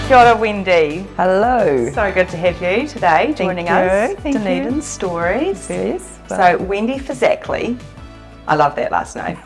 Kia ora, Wendy. Hello. So good to have you today joining us. Dunedin Stories. Yes. So Wendy Phizacklea, I love that last name.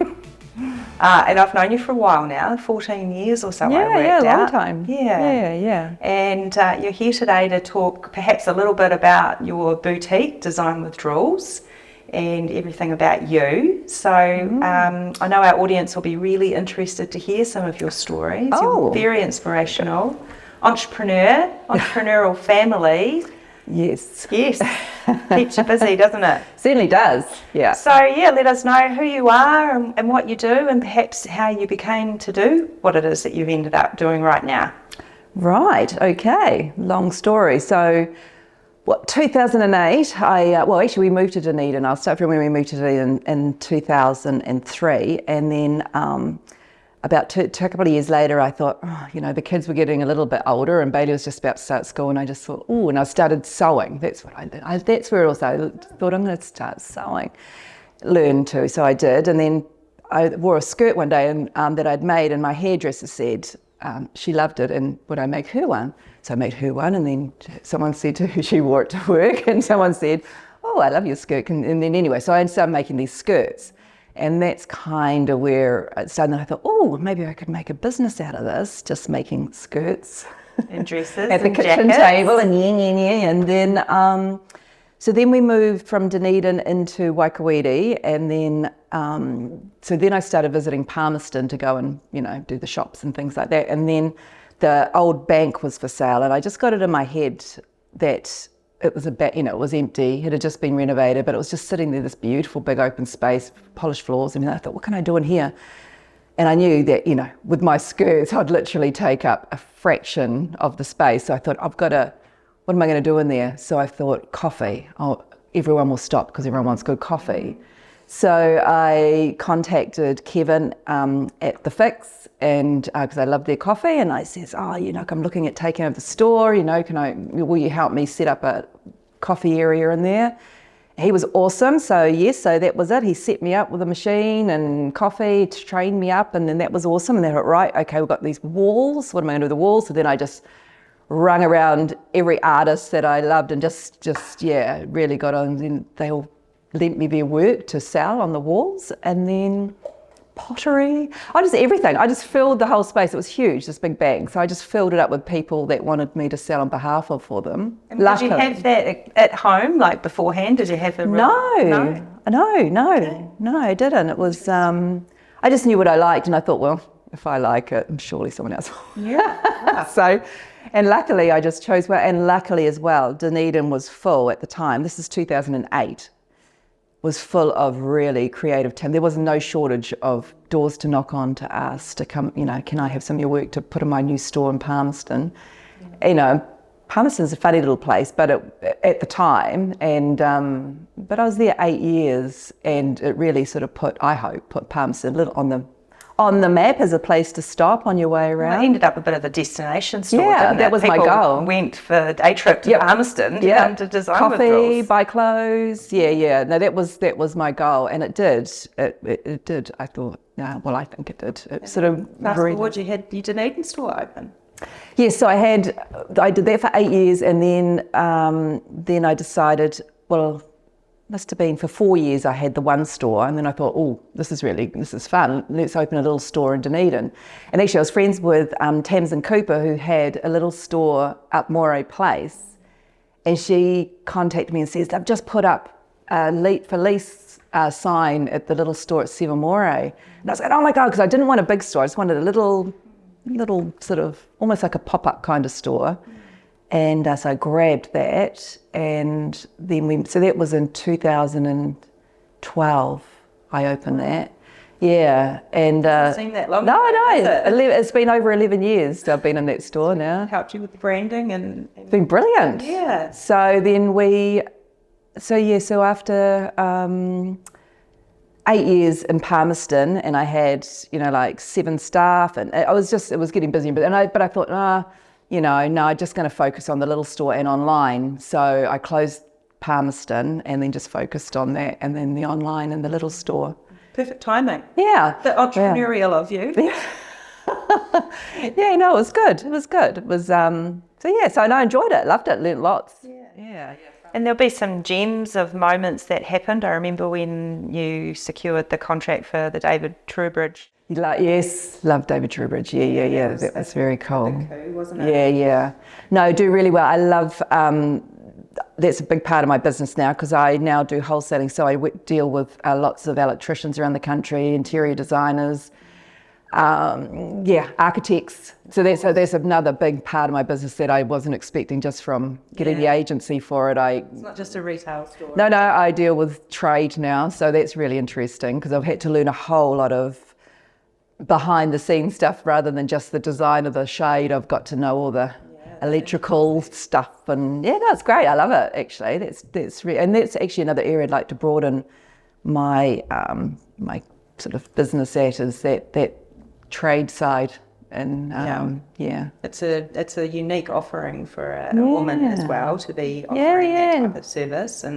And I've known you for a while now, 14 years or so. Yeah, long time. Yeah. And you're here today to talk perhaps a little bit about your boutique, Design Withdrawals, and everything about you. So I know our audience will be really interested to hear some of your stories. You're very inspirational. Entrepreneurial family. Yes. Keeps you busy, doesn't it? Certainly does, yeah. So let us know who you are and what you do, and perhaps how you became to do what it is that you've ended up doing right now. Right, okay, long story. So 2008, actually we moved to Dunedin. I'll start from when we moved to Dunedin in 2003, and then about a couple of years later, I thought, the kids were getting a little bit older, and Bailey was just about to start school, and I just thought, and I started sewing. That's what I did. That's where I thought, I'm going to start sewing, learn to. So I did, and then I wore a skirt one day that I'd made, and my hairdresser said she loved it, and would I make her one? So I made her one, and then someone said to her, she wore it to work, and someone said, I love your skirt. And then anyway, so I started making these skirts. And that's kind of where it started. And I thought, maybe I could make a business out of this, just making skirts. And dresses at the kitchen table, and And then, so then we moved from Dunedin into Waikouiri, and then, so then I started visiting Palmerston to go and, do the shops and things like that. And then the old bank was for sale, and I just got it in my head that it was it was empty. It had just been renovated, but it was just sitting there, this beautiful big open space, polished floors. And I thought, what can I do in here? And I knew that, with my skirts, I'd literally take up a fraction of the space. So I thought, what am I going to do in there? So I thought, coffee. Everyone will stop because everyone wants good coffee. So I contacted Kevin at The Fix, and because I love their coffee, and I says, I'm looking at taking over the store, will you help me set up a coffee area in there? He was awesome. So so that was it. He set me up with a machine and coffee to train me up, and then that was awesome. And they were right, okay, we've got these walls. What am I going to do with the walls? So then I just rung around every artist that I loved, and just really got on. And they all lent me their work to sell on the walls, and then pottery. Everything. I just filled the whole space. It was huge, this big bank. So I just filled it up with people that wanted me to sell on behalf of for them. And did you have that at home, like beforehand? Did you have a No, I didn't. It was, I just knew what I liked, and I thought, well, if I like it, surely someone else will. Yeah. So, and luckily I just chose well, and luckily as well, Dunedin was full at the time. This is 2008. Was full of really creative talent. There was no shortage of doors to knock on to ask to come, can I have some of your work to put in my new store in Palmerston? Palmerston's a funny little place, but at the time, and but I was there 8 years, and it really sort of put Palmerston a little on the map as a place to stop on your way around. Well, it ended up a bit of a destination store, didn't it? That was my goal. People went for a day trip to Palmerston to come to Design Withdrawals. Coffee, buy clothes. No, that was my goal, and it did. It did. I thought, I think it did. It sort of. Fast forward, you had your Dunedin store open. Yes, so I did that for 8 years, and then I decided, must have been for 4 years I had the one store, and then I thought, this is fun. Let's open a little store in Dunedin. And actually I was friends with Tamsin Cooper, who had a little store up Moray Place, and she contacted me and says, they've just put up a for lease sign at the little store at 7 Moray. And I was like, oh my God, because I didn't want a big store. I just wanted a little sort of almost like a pop-up kind of store. And so I grabbed that, and then so that was in 2012, I opened that. Yeah, and... It seemed that long? No, it's been over 11 years I've been in that store now. Helped you with the branding and... It's been brilliant. Yeah. So then so after 8 years in Palmerston, and I had, 7 staff, and it was getting busy, but I thought, I'm just going to focus on the little store and online. So I closed Palmerston and then just focused on that, and then the online and the little store. Perfect timing. Yeah. The entrepreneurial of you. Yeah. Yeah, no, it was good. It was good. It was, so I enjoyed it, loved it, learnt lots. Yeah. And there'll be some gems of moments that happened. I remember when you secured the contract for the David Trowbridge. Yes, love David Trowbridge. Yeah. That was very cool. A coup, wasn't it? Yeah. No, do really well. I love, that's a big part of my business now because I now do wholesaling. So I deal with lots of electricians around the country, interior designers, architects. So that's another big part of my business that I wasn't expecting just from getting the agency for it. It's not just a retail store. No, I deal with trade now. So that's really interesting because I've had to learn a whole lot of behind the scenes stuff rather than just the design of the shade. I've got to know all the electrical stuff, and it's great. I love it actually. And that's actually another area I'd like to broaden my my sort of business at, is that trade side. And it's a unique offering for a woman as well to be offering that type of service. And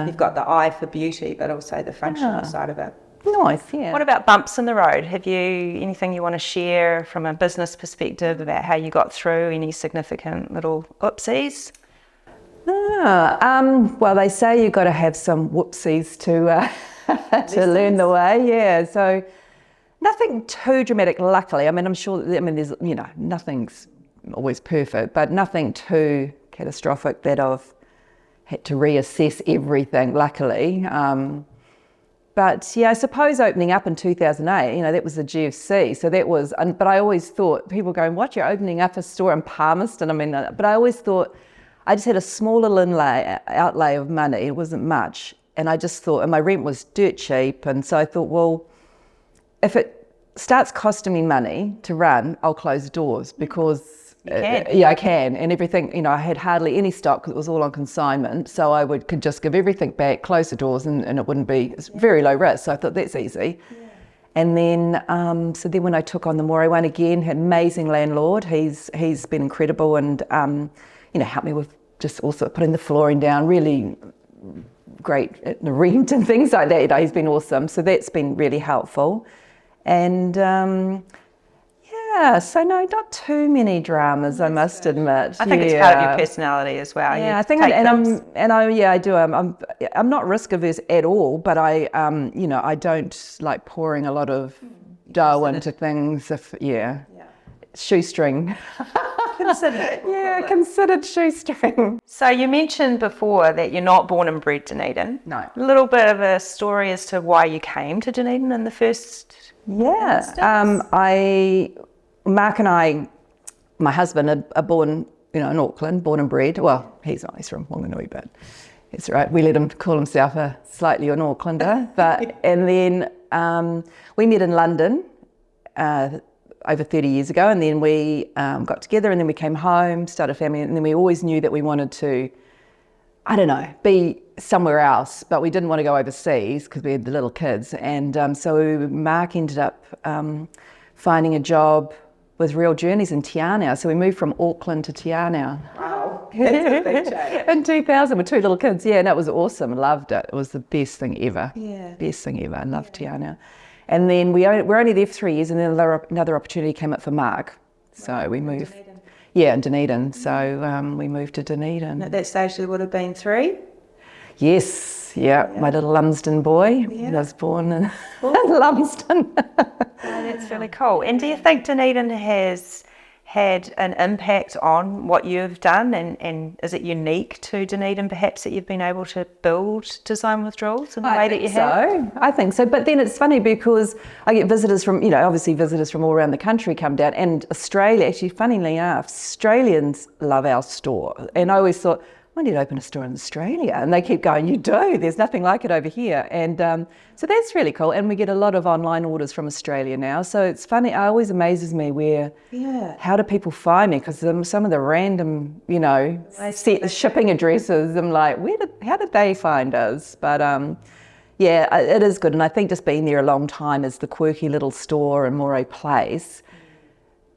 you've got the eye for beauty, but also the functional side of it. Nice, yeah. What about bumps in the road? Have you anything you want to share from a business perspective about how you got through any significant little oopsies? Well, they say you've got to have some whoopsies to to learn the way. Yeah, so nothing too dramatic, luckily. I mean, I'm sure. There's nothing's always perfect, but nothing too catastrophic that I've had to reassess everything. Luckily. But I suppose opening up in 2008, that was the GFC. So that was, but I always thought, people going, what, you're opening up a store in Palmerston? But I always thought, I just had a small little outlay of money. It wasn't much. And I just thought, and my rent was dirt cheap. And so I thought, well, if it starts costing me money to run, I'll close doors because I can. And everything, I had hardly any stock because it was all on consignment. So I could just give everything back, close the doors, and it wouldn't be, it's very low risk. So I thought that's easy. Yeah. And then, so then when I took on the Moray one again, had an amazing landlord. He's been incredible and, helped me with just also putting the flooring down, really great at the rent and things like that. He's been awesome. So that's been really helpful. And, so no, not too many dramas, I must admit. I think it's part of your personality as well. Yeah, I think, I do. I'm not risk averse at all, but I don't like pouring a lot of dough into things. Shoestring. Considered shoestring. So you mentioned before that you're not born and bred Dunedin. No. A little bit of a story as to why you came to Dunedin in the first instance. Mark and I, my husband, are born, in Auckland, born and bred. Well, he's from Whanganui, but it's all right. We let him call himself slightly an Aucklander. And then we met in London over 30 years ago, and then we got together, and then we came home, started a family, and then we always knew that we wanted to, be somewhere else, but we didn't want to go overseas because we had the little kids. And so Mark ended up finding a job with Real Journeys in Te Anau. So we moved from Auckland to Te Anau. Wow, that's a big change. In 2000 with 2 little kids. Yeah, and it was awesome. Loved it. It was the best thing ever. Yeah. Best thing ever. I loved Te Anau. And then we're only there for 3 years, and then another opportunity came up for Mark. So we moved. Dunedin. Yeah, in Dunedin. So we moved to Dunedin. And at that stage there would have been 3? Yes, my little Lumsden boy was born in Lumsden. That's really cool. And do you think Dunedin has had an impact on what you've done, and is it unique to Dunedin perhaps that you've been able to build Design Withdrawals in the way that you have? I think so. But then it's funny because I get visitors from, obviously visitors from all around the country come down, and Australia, actually funnily enough, Australians love our store. And I always thought, I need to open a store in Australia. And they keep going, you do, there's nothing like it over here. And so that's really cool. And we get a lot of online orders from Australia now. So it's funny, it always amazes me how do people find me? Because some of the random, shipping addresses, I'm like, how did they find us? But it is good. And I think just being there a long time as the quirky little store in Moray Place,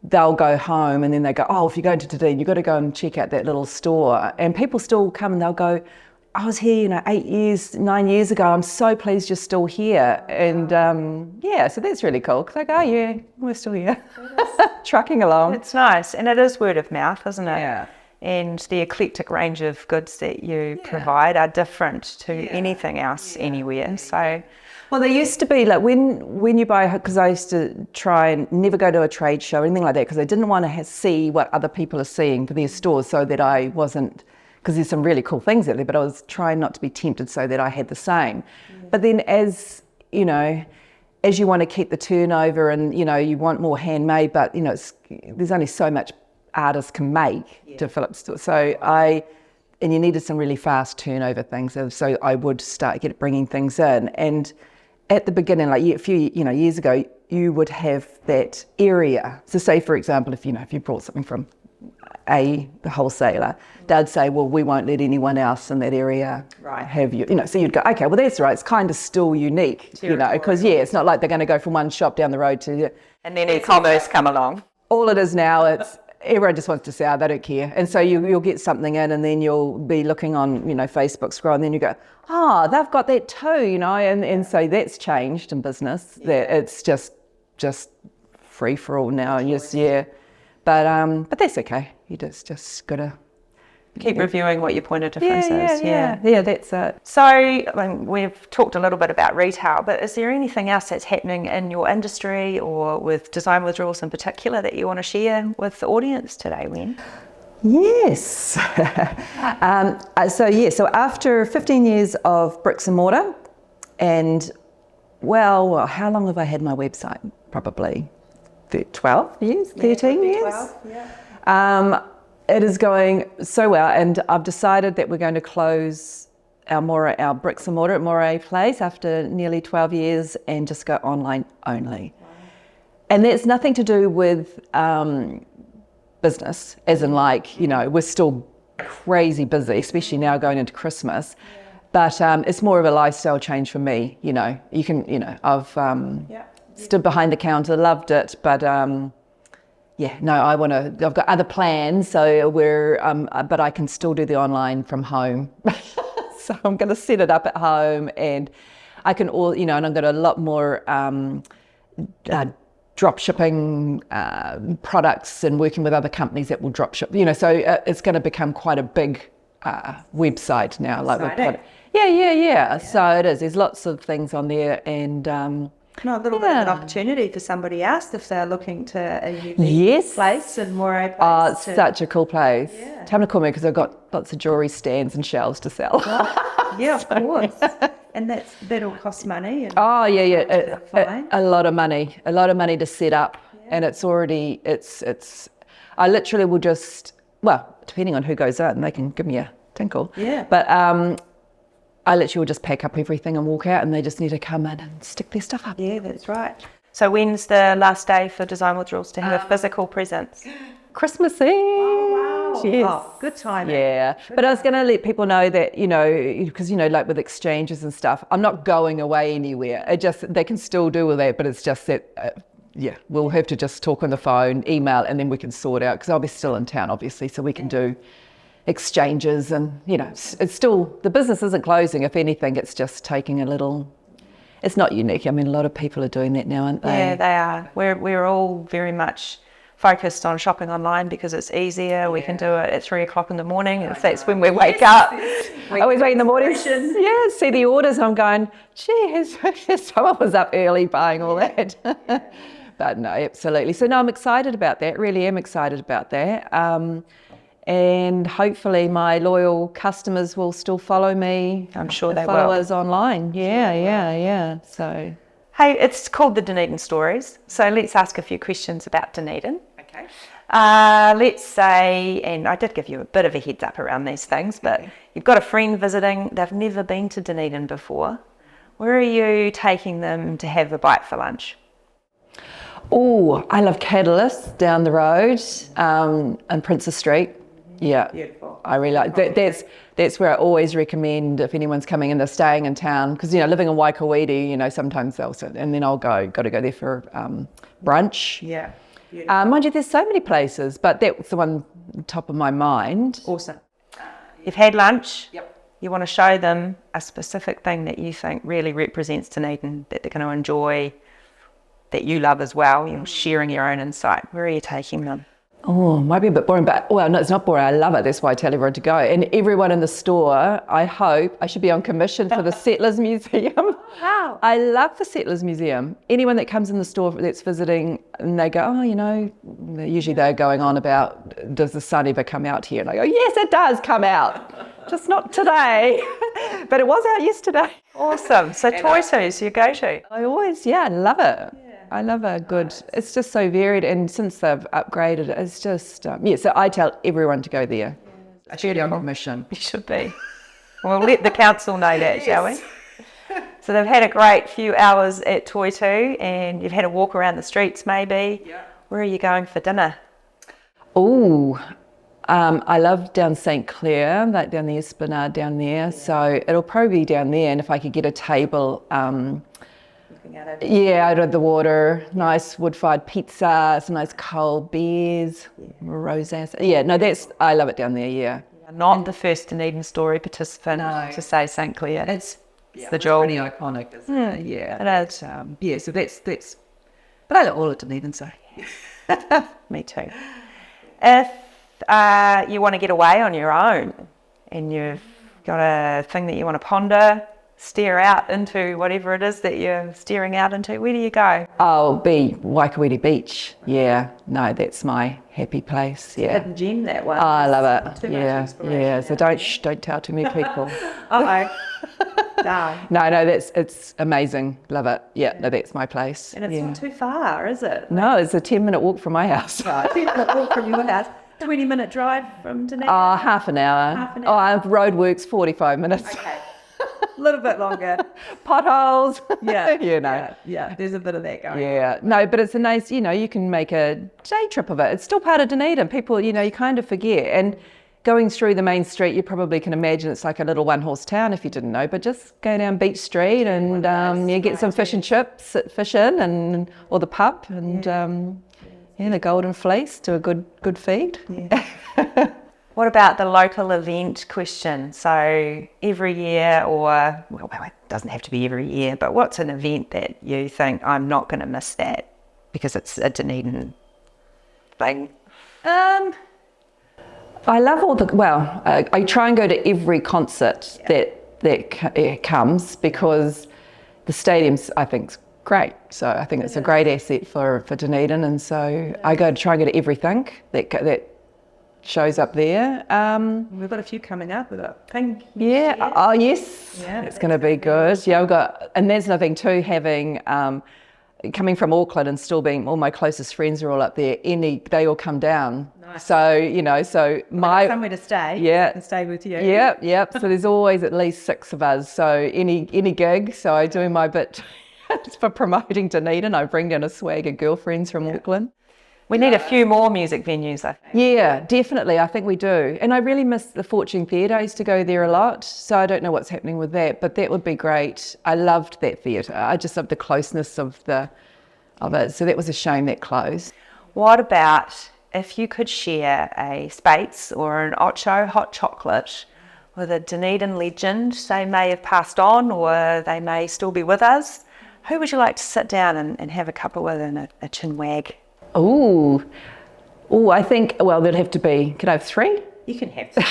they'll go home and then they go, if you're going to Dunedin, you've got to go and check out that little store. And people still come and they'll go, I was here, 9 years ago. I'm so pleased you're still here. And so that's really cool. Because yeah, we're still here, trucking along. It's nice. And it is word of mouth, isn't it? Yeah. And the eclectic range of goods that you provide are different to anything else anywhere. So, well, there used to be like when you buy, because I used to try and never go to a trade show or anything like that, because I didn't want to see what other people are seeing for their stores, so that I wasn't, because there's some really cool things out there, but I was trying not to be tempted so that I had the same. But then as you want to keep the turnover and, you want more handmade, but, there's only so much artists can make to fill up stores. So and you needed some really fast turnover things. So I would start bringing things in. And at the beginning, like a few years ago, you would have that area. So say, for example, if you brought something from the wholesaler, they'd say, well, we won't let anyone else in that area have you. So you'd go, okay, well, that's right. It's kind of still unique, because it's not like they're going to go from one shop down the road to. And then e-commerce come along. All it is now, everyone just wants to sell, they don't care. And so you'll get something in, and then you'll be looking on, Facebook scroll, and then you go, they've got that too, and so that's changed in business. That it's just free for all now. But that's okay. You just gotta keep reviewing what your point of difference is. Yeah, that's it. So we've talked a little bit about retail, but is there anything else that's happening in your industry or with Design Withdrawals in particular that you want to share with the audience today, Wen? Yes. So after 15 years of bricks and mortar, and well, how long have I had my website? Probably 12 years, 13 years. 12, yeah. It is going so well, and I've decided that we're going to close our bricks and mortar at Moray Place after nearly 12 years and just go online only. Wow. And that's nothing to do with business, as in we're still crazy busy, especially now going into Christmas. But it's more of a lifestyle change for me. I've stood behind the counter, loved it, but I've got other plans, so but I can still do the online from home. So I'm going to set it up at home, and I can and I've got a lot more drop shipping products, and working with other companies that will drop ship, so it's going to become quite a big website now. Yeah. So it is. There's lots of things on there, and a little bit of an opportunity for somebody else if they're looking to a unique place in Moray Place. Oh, it's such a cool place. Yeah. Time to call me, because I've got lots of jewellery stands and shelves to sell. Yeah, of course. And that'll cost money. And a lot of money. A lot of money to set up, and it's already I literally will just, depending on who goes out, and they can give me a tinkle. Yeah. But I literally will just pack up everything and walk out, and they just need to come in and stick their stuff up. Yeah, that's right. So when's the last day for Design Withdrawals to have a physical presence? Christmas Eve. Oh, wow. Yes. Oh, good timing. Yeah. But I was going to let people know that, because, like with exchanges and stuff, I'm not going away anywhere. They can still do all that, but it's just that, we'll have to just talk on the phone, email, and then we can sort out, because I'll be still in town, obviously, so we can do exchanges, and it's still, the business isn't closing. If anything, it's just taking a little, it's not unique. I mean, a lot of people are doing that now, aren't they? Yeah, they are. We're all very much focused on shopping online because it's easier. We can do it at 3 o'clock in the morning if that's when we wake up. I always wake in the morning, see the orders, and I'm going, geez, someone was up early buying all that. But no, absolutely. So no, I'm excited about that. Really am excited about that. And hopefully my loyal customers will still follow me. I'm sure they will. Follow us online. Yeah. So, hey, it's called the Dunedin Stories. So let's ask a few questions about Dunedin. okay. Let's say, and I did give you a bit of a heads up around these things, but you've got a friend visiting. They've never been to Dunedin before. Where are you taking them to have a bite for lunch? Oh, I love Catalyst down the road, on Princess Street. Yeah, beautiful. I really like that. That's where I always recommend if anyone's coming and they're staying in town, because living in Waikouiti, sometimes they'll sit, and then I'll got to go there for brunch. Yeah, mind you, there's so many places, but that's the one top of my mind. Awesome. You've had lunch. Yep. you want to show them a specific thing that you think really represents Dunedin, that they're going to enjoy, that you love as well, you know, sharing your own insight. Where are you taking them? Oh, might be a bit boring, but well, no, it's not boring. I love it. That's why I tell everyone to go. And everyone in the store, I hope, I should be on commission for the Settlers Museum. Wow. I love the Settlers Museum. Anyone that comes in the store that's visiting and they go, oh, you know, usually they're going on about, does the sun ever come out here? And I go, yes, it does come out. Just not today. But it was out yesterday. Awesome. So Toitu's your go-to. I always, I love it. I love a good, it's just so varied, and since they've upgraded, it's just, so I tell everyone to go there. I should be on commission. You should be. We'll let the council know that, shall we? So they've had a great few hours at Toitu, and you've had a walk around the streets maybe. Yeah. Where are you going for dinner? Oh, I love down St. Clair, like down the Esplanade down there, so it'll probably be down there, and if I could get a table, out of the water, nice wood-fired pizza, some nice cold beers, rosés. Yeah, no, I love it down there, yeah. Not the first Dunedin story participant to say St. Clair. It's the jewel. Pretty iconic, isn't it? Yeah. It is. So that's, but I like all of Dunedin, so. Me too. If you want to get away on your own and you've got a thing that you want to ponder, stare out into whatever it is that you're staring out into, where do you go? I'll be Waikowhiti Beach. Yeah, no, that's my happy place. Yeah. Hidden gem, that one. Oh, I love it. Too much inspiration. Yeah. So don't tell too many people. No. No, it's amazing. Love it. Yeah, no, that's my place. And it's not too far, is it? No, it's a 10-minute walk from my house. 10-minute walk from your house. 20-minute drive from Dunedin? Half an hour. Oh, roadworks, 45 minutes. Okay. A little bit longer. Potholes. Yeah. Yeah. There's a bit of that going on. Yeah. No, but it's a nice, you can make a day trip of it. It's still part of Dunedin. People, you kind of forget. And going through the main street, you probably can imagine it's like a little one-horse town if you didn't know, but just go down Beach Street and get some fish and chips at Fish Inn or the pub and the Golden Fleece, do a good feed. Yeah. What about the local event question? So every year, or it doesn't have to be every year, but what's an event that you think, I'm not going to miss that because it's a Dunedin thing? I love I try and go to every concert that comes, because the stadium's, I think, great. So I think it's a great asset for Dunedin, and so I try and go to everything that shows up there. We've got a few coming up. We've got Pink. Yeah. Oh, yes. Yeah, it's going to be good. Yeah, I've got, and there's another thing too, having coming from Auckland and still being, all my closest friends are all up there. They all come down. Nice. So so my somewhere to stay. Yeah. And stay with you. Yep. So there's always at least 6 of us. So any gig. So I do my bit for promoting Dunedin. I bring down a swag of girlfriends from Auckland. We need a few more music venues, I think. Yeah, definitely. I think we do. And I really miss the Fortune Theatre. I used to go there a lot. So I don't know what's happening with that, but that would be great. I loved that theatre. I just loved the closeness of it. So that was a shame that closed. What about if you could share a Spates or an Ocho hot chocolate with a Dunedin legend? They may have passed on or they may still be with us. Who would you like to sit down and have a cuppa with and a chin wag? Oh, I think, there'd have to be, could I have 3? You can have 3.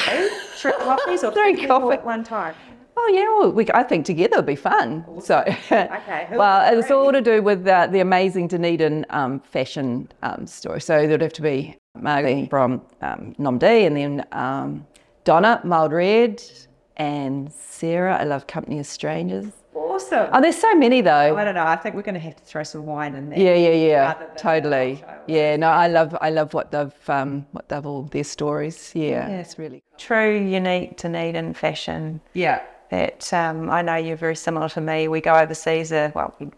3 coffees or 3 coffees at one time. Oh yeah, I think together would be fun. Awesome. So, okay. It's all to do with the amazing Dunedin fashion story. So there'd have to be Margie from NomD, and then Donna, Mild Red, and Sarah, I love Company of Strangers. Awesome. Oh, there's so many though. I don't know. I think we're going to have to throw some wine in there. Yeah. Totally. Yeah. No, I love what they've all their stories. Yeah. It's really true, unique Dunedin fashion. Yeah. That I know you're very similar to me. We go overseas.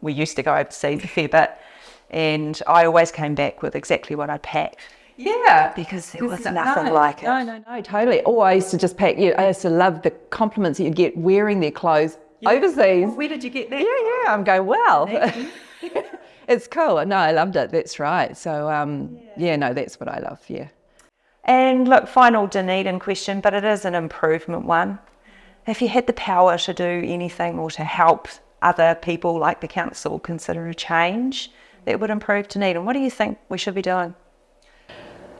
We used to go overseas a fair bit, and I always came back with exactly what I'd packed. Yeah, because there was nothing like it. No, totally. Oh, I used to just pack. I used to love the compliments that you'd get wearing their clothes. Overseas. Where did you get that? Yeah. I'm going, well, it's cool. No, I loved it. That's right. So, that's what I love. Yeah. And look, final Dunedin question, but it is an improvement one. if you had the power to do anything or to help other people like the council consider a change that would improve Dunedin, what do you think we should be doing?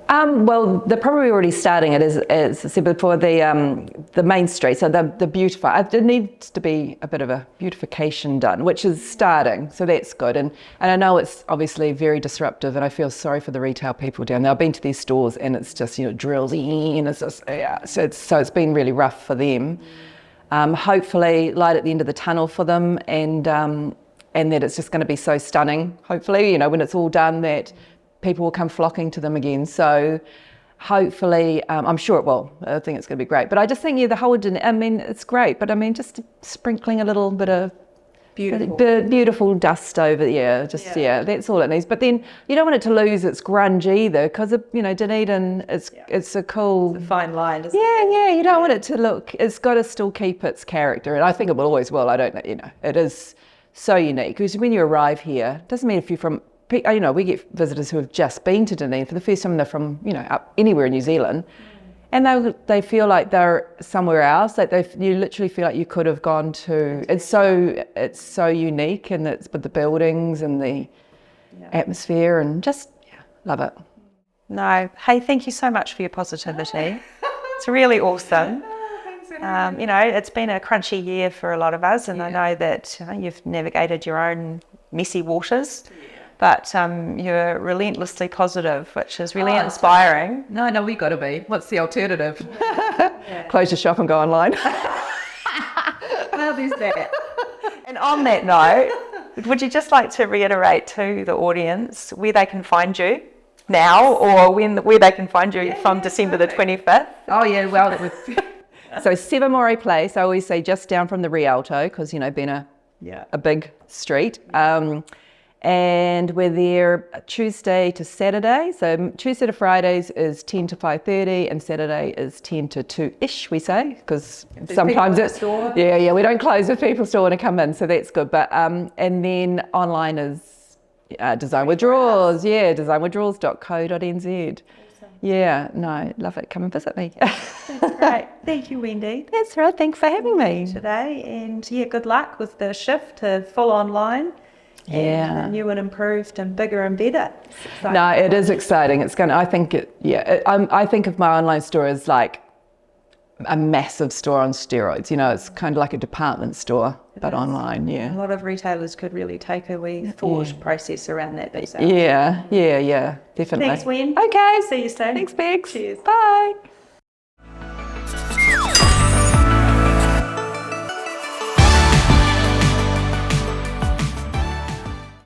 Well, they're probably already starting it, as I said before, the main street, so the beautify. There needs to be a bit of a beautification done, which is starting, so that's good. And I know it's obviously very disruptive, and I feel sorry for the retail people down there. I've been to these stores, and it's just, drills, and it's just, so it's been really rough for them. Hopefully, light at the end of the tunnel for them, and that it's just going to be so stunning, hopefully, when it's all done, that people will come flocking to them again. So hopefully, I'm sure it will. I think it's going to be great. But I just think, the whole, it's great. But just sprinkling a little bit of beautiful dust over, that's all it needs. But then you don't want it to lose its grunge either, because, Dunedin, it's a cool... It's a fine line, isn't it? Yeah, you don't want it to look... It's got to still keep its character. And I think it will always will. I don't know, it is so unique. Because when you arrive here, it doesn't mean if you're from... we get visitors who have just been to Dunedin for the first time. They're from, up anywhere in New Zealand, and they feel like they're somewhere else. Like you literally feel like you could have gone to. It's so unique, and it's with the buildings and the atmosphere, and just love it. No, hey, thank you so much for your positivity. It's really awesome. It's been a crunchy year for a lot of us, and I know that you've navigated your own messy waters. But you're relentlessly positive, which is really inspiring. No, we got to be. What's the alternative? Close your shop and go online. Well, there's that. And on that note, would you just like to reiterate to the audience where they can find you now, or where they can find you from December the 25th? Oh, yeah, well, so 7 Moray Place, I always say just down from the Rialto, because, being a big street. And we're there Tuesday to Saturday. So Tuesday to Fridays is 10 to 5:30, and Saturday is 10 to 2-ish, we say, because sometimes it's... we don't close if people still want to come in, so that's good. But and then online is Design Withdrawals, designwithdrawals.co.nz. Yeah, no, love it. Come and visit me. That's great. Thank you, Wendy. That's right. Thanks for having me today. And good luck with the shift to full online. And new and improved and bigger and better. No, it is exciting. It's going to, I think I think of my online store as like a massive store on steroids. It's kind of like a department store, but online, A lot of retailers could really take a wee thought process around that these days. Yeah, definitely. Thanks, Wen. Okay. See you soon. Thanks, Bex. Cheers. Bye.